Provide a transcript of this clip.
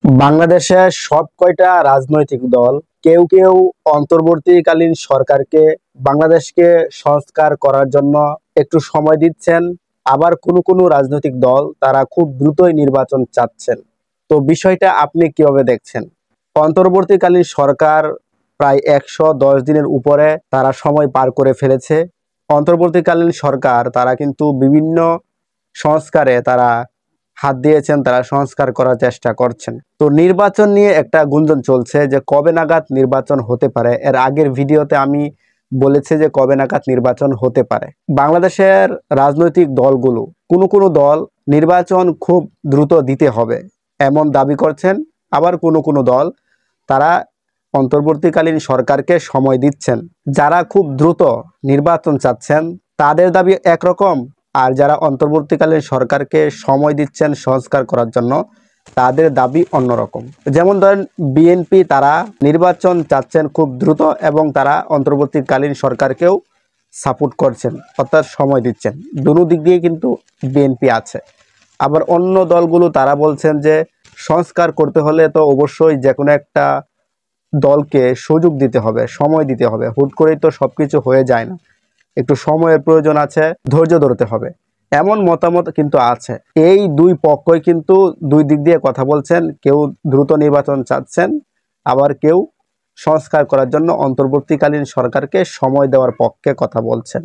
বাংলাদেশে সব কয়টা রাজনৈতিক দল কেউ কেউ অন্তর্বর্তীকালীন সরকারকে বাংলাদেশকে সংস্কার করার জন্য একটু সময় দিচ্ছেন। আবার কোনো কোনো রাজনৈতিক দল তারা খুব দ্রুতই নির্বাচন চাচ্ছেন। তো বিষয়টা আপনি কিভাবে দেখছেন? অন্তর্বর্তীকালীন সরকার প্রায় 110 দিনের উপরে তারা সময় পার করে ফেলেছে। অন্তর্বর্তীকালীন সরকার তারা কিন্তু বিভিন্ন সংস্কারে তারা হাত দিয়েছেন, তারা সংস্কার করার চেষ্টা করছেন। তো নির্বাচন নিয়ে একটা গুঞ্জন চলছে যে কবে নাগাদ নির্বাচন হতে পারে। এর আগের ভিডিওতে আমি বলেছি যে কবে নাগাদ নির্বাচন হতে পারে। বাংলাদেশের রাজনৈতিক দলগুলো কোনো কোনো দল নির্বাচন খুব দ্রুত দিতে হবে এমন দাবি করছেন, আবার কোনো কোনো দল তারা অন্তর্বর্তীকালীন সরকারকে সময় দিচ্ছেন। যারা খুব দ্রুত নির্বাচন চাচ্ছেন তাদের দাবি একরকম, আর যারা অন্তর্বর্তীকালীন সরকারকে সময় দিচ্ছেন সংস্কার করার জন্য তাদের দাবি অন্যরকম। যেমন ধরেন বিএনপি তারা নির্বাচন চাচ্ছেন খুব দ্রুত এবং তারা অন্তর্বর্তীকালীন সরকারকেও সাপোর্ট করছেন, অর্থাৎ সময় দিচ্ছেন। দুটো দিক দিয়ে কিন্তু বিএনপি আছে। আবার অন্য দলগুলো তারা বলছেন যে সংস্কার করতে হলে তো অবশ্যই যে কোনো একটা দলকে সুযোগ দিতে হবে, সময় দিতে হবে। হুট করেই তো সবকিছু হয়ে যায় না, একটু সময়ের প্রয়োজন আছে, ধৈর্য ধরতে হবে, এমন মতামত কিন্তু আছে। এই দুই পক্ষই কিন্তু দুই দিক দিয়ে কথা বলছেন। কেউ দ্রুত নির্বাচন চাচ্ছেন, আবার কেউ সংস্কার করার জন্য অন্তর্বর্তীকালীন সরকারকে সময় দেওয়ার পক্ষে কথা বলছেন।